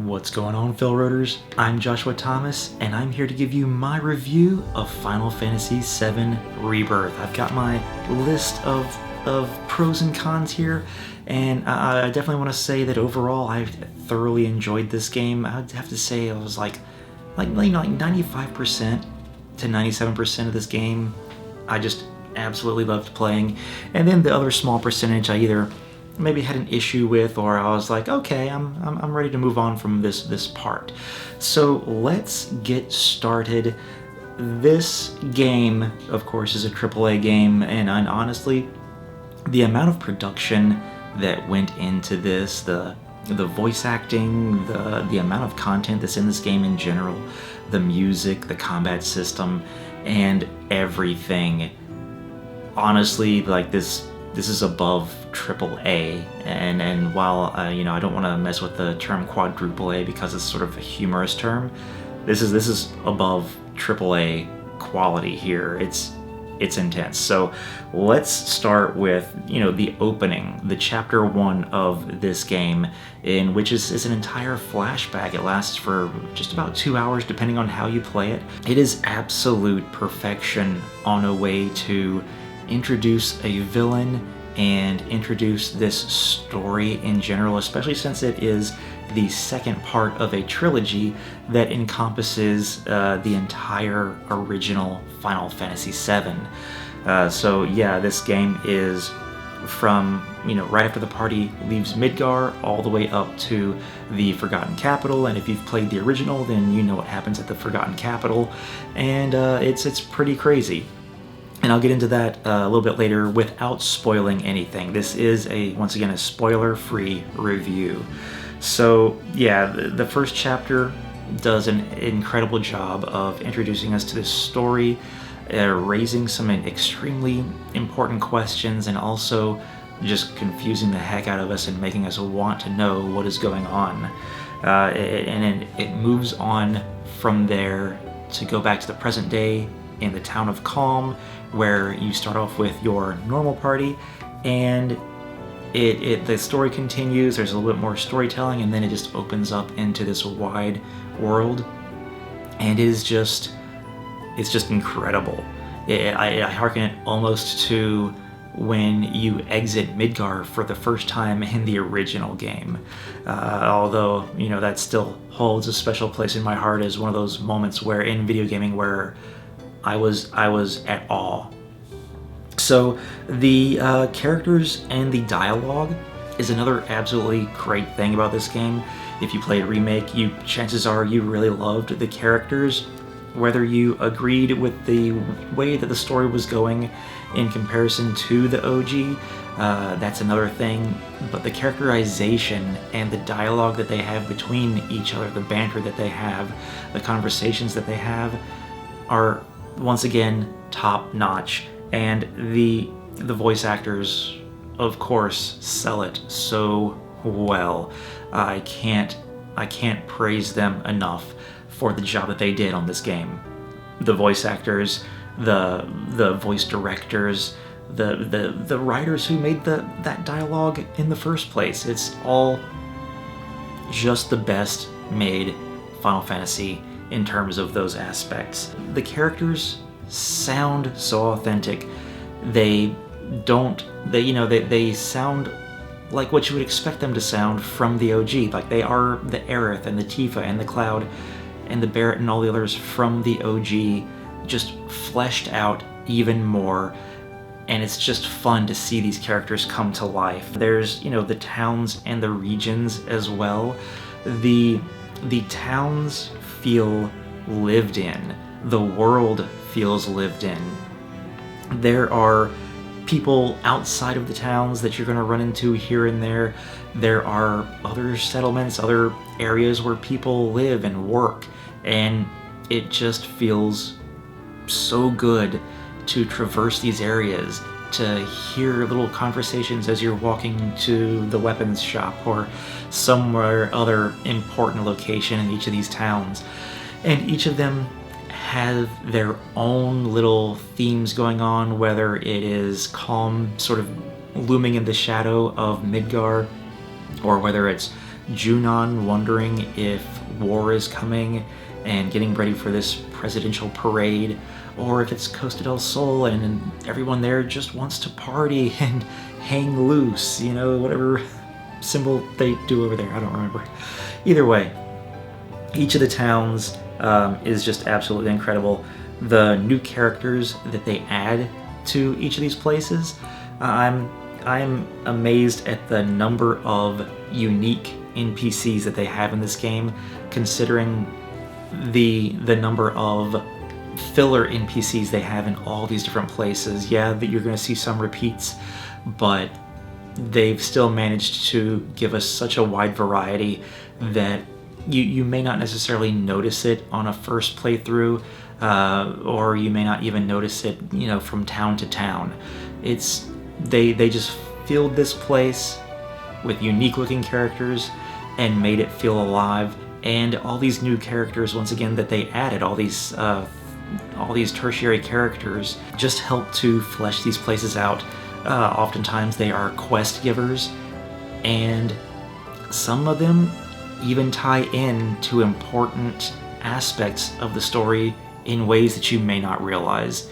What's going on, Failroaders? I'm Joshua Thomas, and I'm here to give you my review of Final Fantasy VII Rebirth. I've got my list of pros and cons here, and I definitely want to say that overall I thoroughly enjoyed this game. I'd have to say I was like 95% to 97% of this game I just absolutely loved playing, and then the other small percentage I either maybe had an issue with, or I was like, okay, I'm ready to move on from this part. So let's get started. This game, of course, is a AAA game, and honestly, the amount of production that went into this, the voice acting, the amount of content that's in this game in general, the music, the combat system, and everything. Honestly, like this is above AAA, and while I don't want to mess with the term quadruple A because it's sort of a humorous term, this is above AAA quality here. It's intense. So let's start with the opening, the chapter 1 of this game, in which is an entire flashback. It lasts for just about 2 hours depending on how you play it. It is absolute perfection on a way to introduce a villain and introduce this story in general, especially since it is the second part of a trilogy that encompasses the entire original Final Fantasy VII. So yeah, this game is from right after the party leaves Midgar all the way up to the Forgotten Capital, and if you've played the original, then you know what happens at the Forgotten Capital, and it's pretty crazy. And I'll get into that a little bit later without spoiling anything. This is once again a spoiler-free review. So yeah, the first chapter does an incredible job of introducing us to this story, raising some extremely important questions, and also just confusing the heck out of us and making us want to know what is going on. And it moves on from there to go back to the present day in the town of Calm, where you start off with your normal party, and the story continues. There's a little bit more storytelling, and then it just opens up into this wide world, and it's just incredible. I hearken it almost to when you exit Midgar for the first time in the original game, although that still holds a special place in my heart as one of those moments where in video gaming where I was at awe. So the characters and the dialogue is another absolutely great thing about this game. If you played Remake, chances are you really loved the characters, whether you agreed with the way that the story was going in comparison to the OG, that's another thing. But the characterization and the dialogue that they have between each other, the banter that they have, the conversations that they have, are once again top notch, and the voice actors, of course, sell it so well. I can't praise them enough for the job that they did on this game. The voice actors, the voice directors, the writers who made that dialogue in the first place. It's all just the best made Final Fantasy in terms of those aspects. The characters sound so authentic. They sound like what you would expect them to sound from the OG. Like they are the Aerith and the Tifa and the Cloud and the Barret and all the others from the OG, just fleshed out even more. And it's just fun to see these characters come to life. There's the towns and the regions as well. The towns feel lived in. The world feels lived in. There are people outside of the towns that you're going to run into here and there. There are other settlements, other areas where people live and work, and it just feels so good to traverse these areas, to hear little conversations as you're walking to the weapons shop or somewhere other important location in each of these towns. And each of them have their own little themes going on, whether it is Calm sort of looming in the shadow of Midgar, or whether it's Junon wondering if war is coming and getting ready for this presidential parade, or if it's Costa del Sol and everyone there just wants to party and hang loose, you know, whatever symbol they do over there, I don't remember. Either way, each of the towns is just absolutely incredible. The new characters that they add to each of these places, I'm amazed at the number of unique NPCs that they have in this game, considering the number of filler NPCs they have in all these different places. Yeah, that you're going to see some repeats, but they've still managed to give us such a wide variety that you may not necessarily notice it on a first playthrough, or you may not even notice it, you know, from town to town. They just filled this place with unique looking characters and made it feel alive. And all these new characters, once again, that they added, all these tertiary characters, just help to flesh these places out. Oftentimes they are quest givers, and some of them even tie in to important aspects of the story in ways that you may not realize.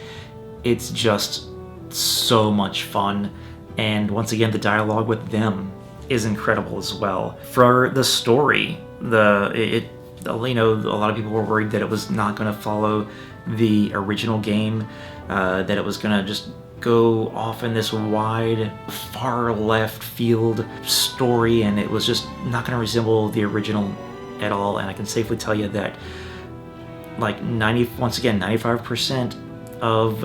It's just so much fun, and once again, the dialogue with them is incredible as well. For the story, you know, a lot of people were worried that it was not going to follow the original game, that it was going to just go off in this wide, far left field story, and it was just not going to resemble the original at all. And I can safely tell you that, like, 95% of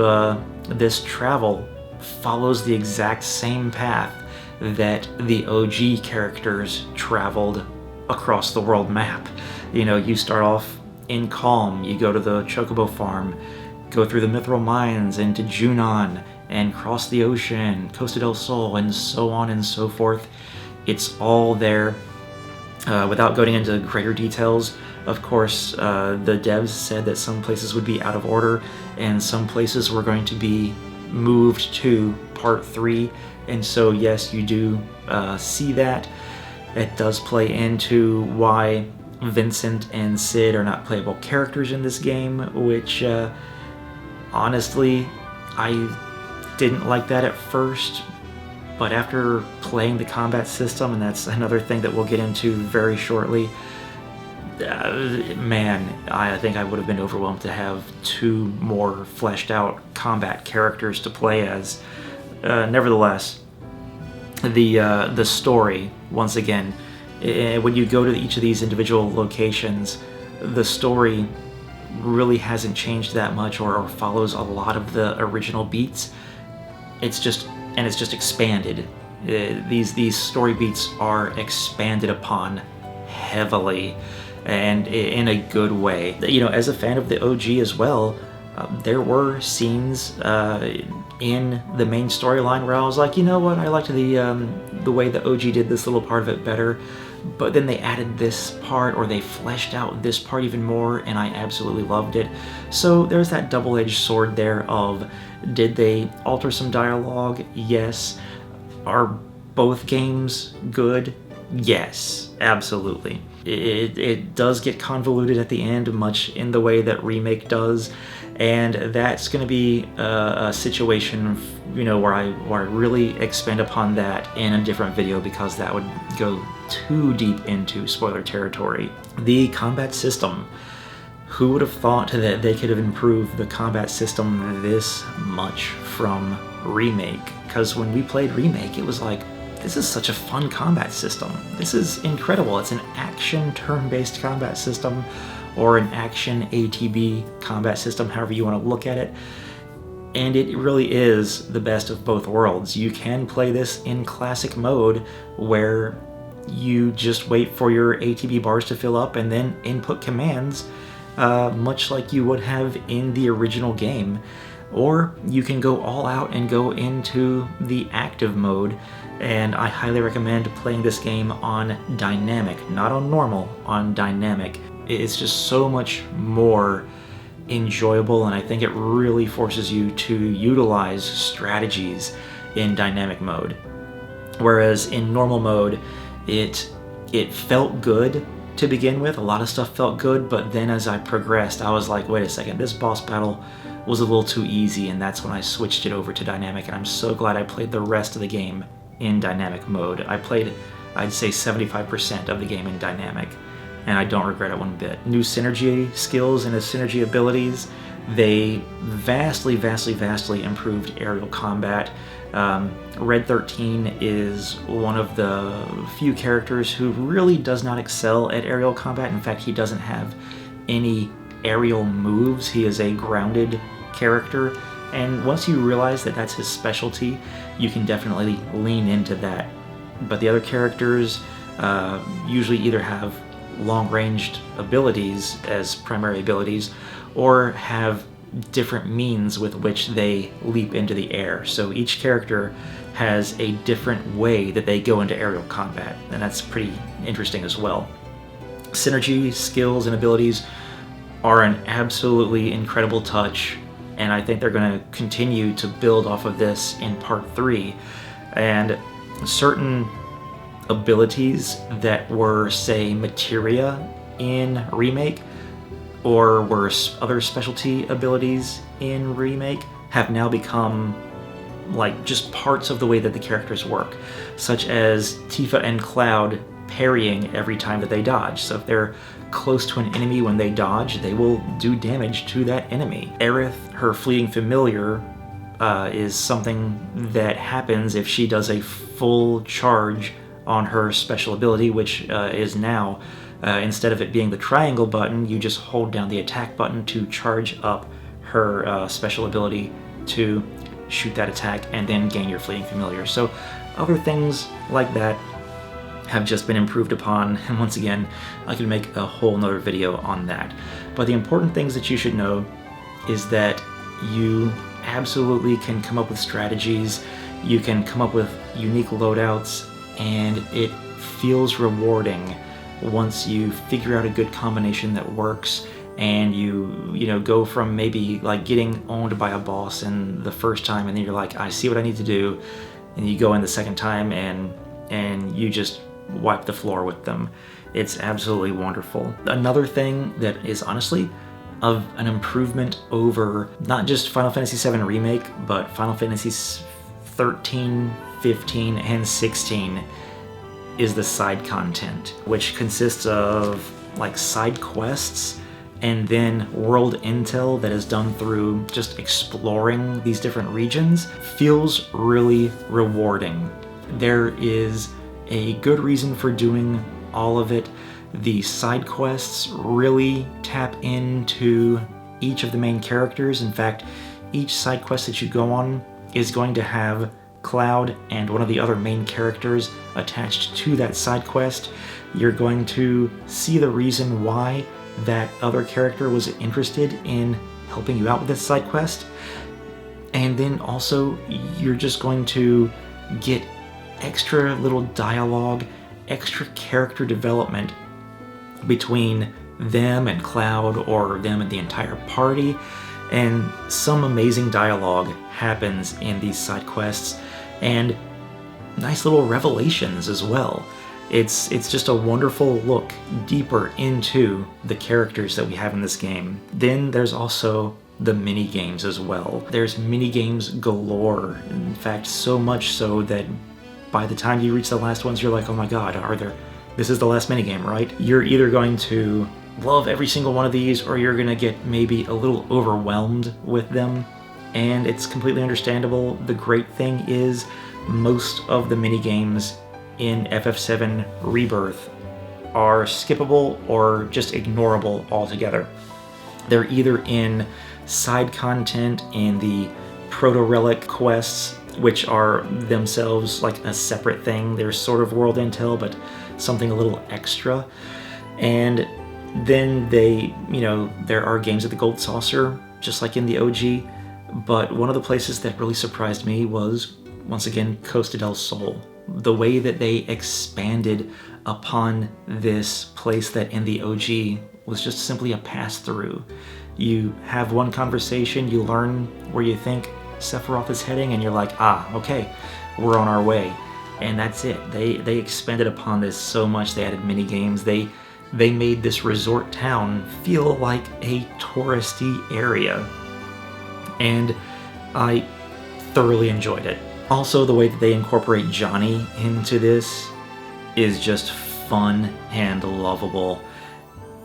this travel follows the exact same path that the OG characters traveled across the world map. You know, you start off in Calm, you go to the Chocobo farm, go through the Mithril mines into Junon, and cross the ocean, Costa del Sol, and so on and so forth. It's all there. Without going into greater details, of course, the devs said that some places would be out of order, and some places were going to be moved to Part 3, and so yes, you do see that. It does play into why Vincent and Sid are not playable characters in this game, which honestly, I didn't like that at first, but after playing the combat system, and that's another thing that we'll get into very shortly, man, I think I would have been overwhelmed to have 2 more fleshed out combat characters to play as. Nevertheless, the story, once again, when you go to each of these individual locations, the story really hasn't changed that much, or follows a lot of the original beats. It's just expanded. These story beats are expanded upon heavily, and in a good way. You know, as a fan of the OG as well, there were scenes in the main storyline where I was like, you know what, I liked the way the OG did this little part of it better, but then they added this part, or they fleshed out this part even more, and I absolutely loved it. So there's that double-edged sword there of, did they alter some dialogue? Yes. Are both games good? Yes, absolutely. It does get convoluted at the end, much in the way that Remake does, and that's going to be a situation, you know, where I really expand upon that in a different video, because that would go too deep into spoiler territory. The combat system. Who would have thought that they could have improved the combat system this much from Remake? Because when we played Remake, it was like, this is such a fun combat system. This is incredible. It's an action turn-based combat system, or an action ATB combat system, however you want to look at it. And it really is the best of both worlds. You can play this in classic mode, where you just wait for your ATB bars to fill up and then input commands, much like you would have in the original game. Or you can go all out and go into the active mode, and I highly recommend playing this game on dynamic, not on normal, on dynamic. It's just so much more enjoyable, and I think it really forces you to utilize strategies in dynamic mode. Whereas in normal mode, it It felt good to begin with, a lot of stuff felt good, but then as I progressed, I was like, wait a second, this boss battle was a little too easy, and that's when I switched it over to dynamic, and I'm so glad I played the rest of the game in dynamic mode. I played, I'd say 75% of the game in dynamic, and I don't regret it one bit. New synergy skills and synergy abilities, they vastly improved aerial combat. Red 13 is one of the few characters who really does not excel at aerial combat. In fact, he doesn't have any aerial moves. He is a grounded character, and once you realize that that's his specialty, you can definitely lean into that. But the other characters usually either have long-ranged abilities as primary abilities, or have different means with which they leap into the air. So each character has a different way that they go into aerial combat, and that's pretty interesting as well. Synergy skills and abilities are an absolutely incredible touch, and I think they're going to continue to build off of this in Part 3. And certain abilities that were, say, materia in Remake, or were other specialty abilities in Remake, have now become like just parts of the way that the characters work, such as Tifa and Cloud parrying every time that they dodge. So if they're close to an enemy when they dodge, they will do damage to that enemy. Aerith, her fleeting familiar, is something that happens if she does a full charge on her special ability, which is now, instead of it being the triangle button, you just hold down the attack button to charge up her special ability to shoot that attack and then gain your fleeting familiar. So other things like that have just been improved upon, and once again, I could make a whole nother video on that. But the important things that you should know is that you absolutely can come up with strategies, you can come up with unique loadouts, and it feels rewarding once you figure out a good combination that works, and you know, go from maybe like getting owned by a boss in the first time, and then you're like, I see what I need to do, and you go in the second time and you just wipe the floor with them. It's absolutely wonderful. Another thing that is honestly of an improvement over not just Final Fantasy VII Remake, but Final Fantasy 13, 15, and 16 is the side content, which consists of like side quests and then world intel that is done through just exploring these different regions. Feels really rewarding. There is a good reason for doing all of it. The side quests really tap into each of the main characters. In fact, each side quest that you go on is going to have Cloud and one of the other main characters attached to that side quest. You're going to see the reason why that other character was interested in helping you out with this side quest. And then also, you're just going to get extra little dialogue, extra character development between them and Cloud, or them and the entire party, and some amazing dialogue happens in these side quests, and nice little revelations as well. It's just a wonderful look deeper into the characters that we have in this game. Then there's also the mini games as well. There's mini games galore. In fact, so much so that by the time you reach the last ones, you're like, oh my god, this is the last minigame, right? You're either going to love every single one of these, or you're gonna get maybe a little overwhelmed with them, and it's completely understandable. The great thing is, most of the minigames in FF7 Rebirth are skippable or just ignorable altogether. They're either in side content in the proto-relic quests, which are themselves like a separate thing. They're sort of world intel, but something a little extra. And then there are games at the Gold Saucer, just like in the OG. But one of the places that really surprised me was, once again, Costa del Sol. The way that they expanded upon this place that in the OG was just simply a pass-through. You have one conversation, you learn where you think Sephiroth is heading, and you're like, okay, we're on our way. and that's it. They expanded upon this so much. They added mini games. They made this resort town feel like a touristy area, and I thoroughly enjoyed it. Also, the way that they incorporate Johnny into this is just fun and lovable.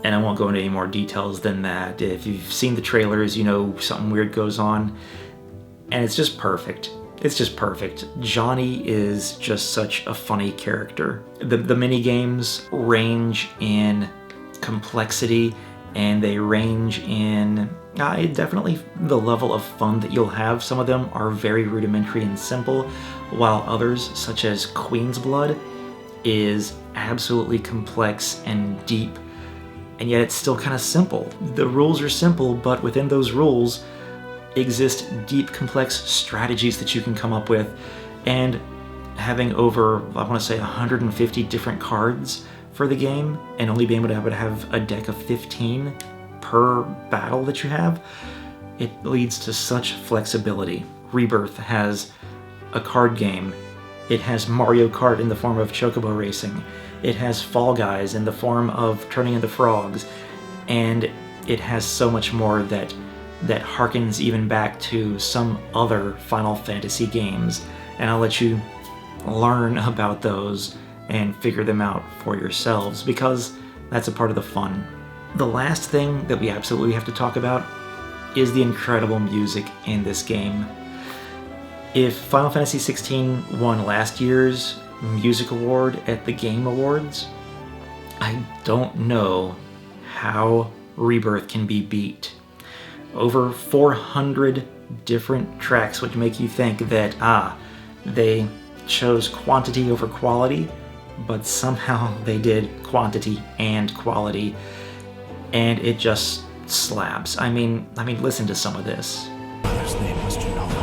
And I won't go into any more details than that. If you've seen the trailers, you know something weird goes on. And it's just perfect. It's just perfect. Johnny is just such a funny character. The mini games range in complexity, and they range in definitely the level of fun that you'll have. Some of them are very rudimentary and simple, while others, such as Queen's Blood, is absolutely complex and deep, and yet it's still kind of simple. The rules are simple, but within those rules exist deep, complex strategies that you can come up with, and having over, I want to say, 150 different cards for the game, and only being able to have a deck of 15 per battle that you have, it leads to such flexibility. Rebirth has a card game. It has Mario Kart in the form of Chocobo Racing. It has Fall Guys in the form of turning into frogs. And it has so much more that harkens even back to some other Final Fantasy games. And I'll let you learn about those and figure them out for yourselves, because that's a part of the fun. The last thing that we absolutely have to talk about is the incredible music in this game. If Final Fantasy XVI won last year's music award at the Game Awards, I don't know how Rebirth can be beat. Over 400 different tracks, which make you think that, they chose quantity over quality, but somehow they did quantity and quality, and it just slaps. I mean, listen to some of this. Mother's name was Junola.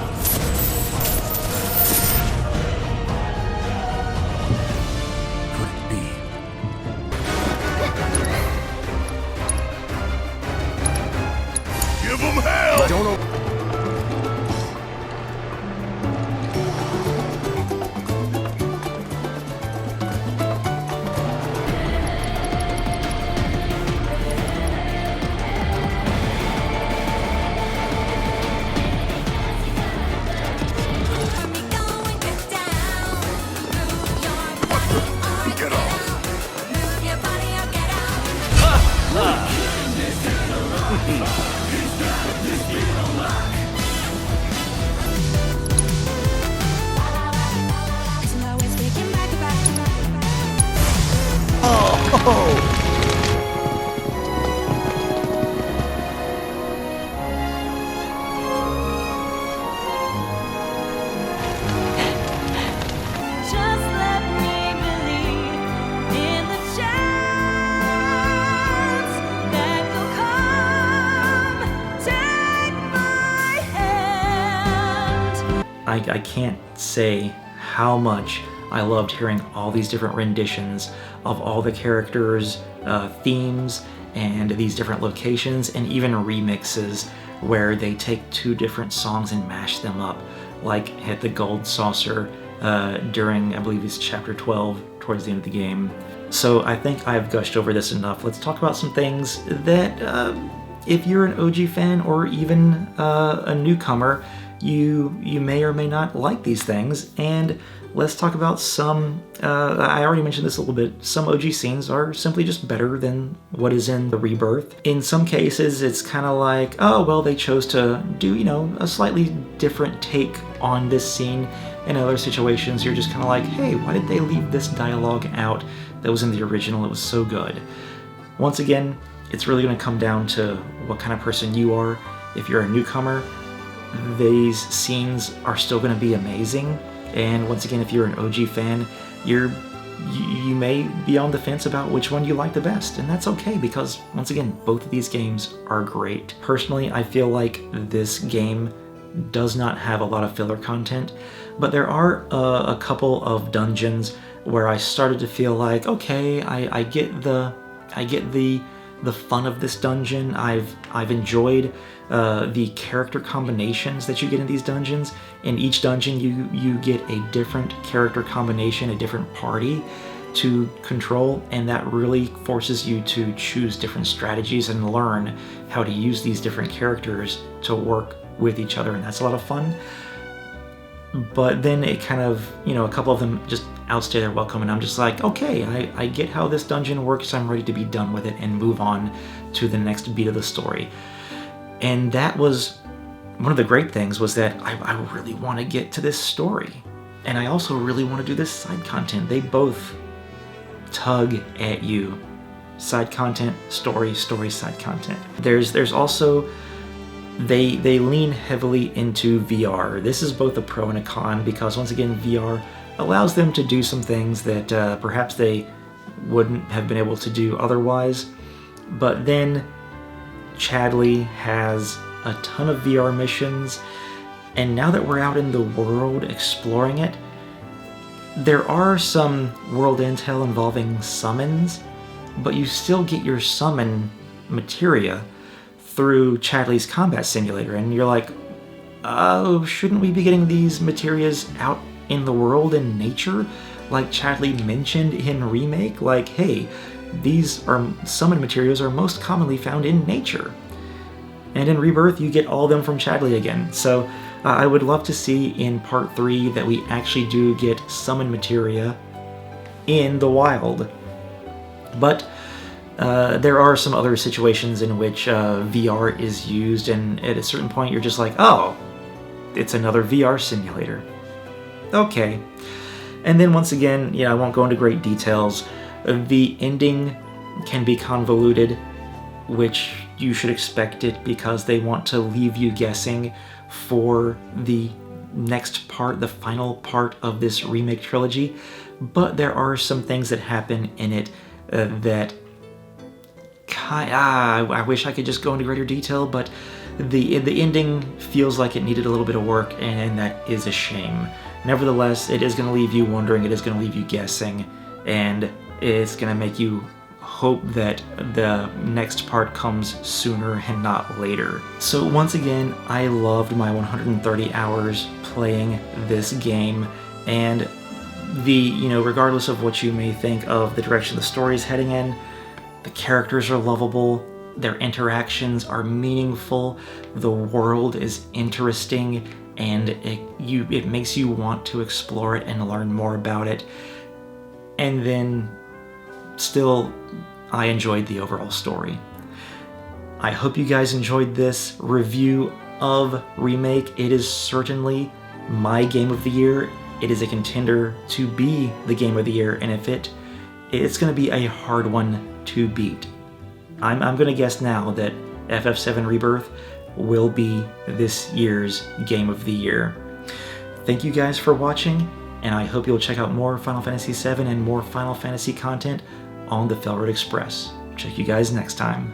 Could it be? Give them hell! Don't know. I can't say how much I loved hearing all these different renditions of all the characters' themes and these different locations, and even remixes where they take two different songs and mash them up, like Hit the Gold Saucer during, I believe it's chapter 12, towards the end of the game. So I think I've gushed over this enough. Let's talk about some things that, if you're an OG fan or even a newcomer, you may or may not like these things. And let's talk about some, I already mentioned this a little bit, some OG scenes are simply just better than what is in the Rebirth. In some cases, it's kind of like, oh, well, they chose to do, a slightly different take on this scene. In other situations, you're just kind of like, hey, why did they leave this dialogue out that was in the original? It was so good. Once again, it's really going to come down to what kind of person you are. If you're a newcomer, these scenes are still going to be amazing. And once again, if you're an OG fan, you may be on the fence about which one you like the best, and that's okay, because once again, both of these games are great. Personally, I feel like this game does not have a lot of filler content, but there are a couple of dungeons where I started to feel like, okay, I get the the fun of this dungeon. I've enjoyed the character combinations that you get in these dungeons. In each dungeon, you get a different character combination, a different party to control, and that really forces you to choose different strategies and learn how to use these different characters to work with each other, and that's a lot of fun. But then it kind of, a couple of them just outstay their welcome, and I'm just like, okay, I get how this dungeon works, I'm ready to be done with it and move on to the next beat of the story. And that was one of the great things, was that I really want to get to this story. And I also really want to do this side content. They both tug at you. Side content, story, side content. There's also, they lean heavily into VR. This is both a pro and a con, because once again, VR allows them to do some things that perhaps they wouldn't have been able to do otherwise. But then Chadley has a ton of VR missions, and now that we're out in the world exploring it, there are some world intel involving summons, but you still get your summon materia through Chadley's combat simulator, and you're like, oh, shouldn't we be getting these materias out in the world in nature? Like Chadley mentioned in Remake, like, hey, these summon materials are most commonly found in nature. And in Rebirth, you get all of them from Chadley again. So I would love to see in Part 3 that we actually do get summon materia in the wild. But there are some other situations in which VR is used, and at a certain point you're just like, oh, it's another VR simulator. Okay. And then once again, I won't go into great details. The ending can be convoluted, which you should expect it, because they want to leave you guessing for the next part, the final part of this remake trilogy. But there are some things that happen in it that I wish I could just go into greater detail, but the ending feels like it needed a little bit of work, and that is a shame. Nevertheless, it is going to leave you wondering, it is going to leave you guessing, and it's going to make you hope that the next part comes sooner and not later. So once again, I loved my 130 hours playing this game, and regardless of what you may think of the direction the story is heading in, the characters are lovable, their interactions are meaningful, the world is interesting, and it makes you want to explore it and learn more about it. And then still, I enjoyed the overall story. I hope you guys enjoyed this review of Remake. It is certainly my game of the year. It is a contender to be the game of the year, and it's going to be a hard one to beat. I'm going to guess now that FF7 Rebirth will be this year's game of the year. Thank you guys for watching, and I hope you'll check out more Final Fantasy VII and more Final Fantasy content on the FailroadExpress. Check you guys next time.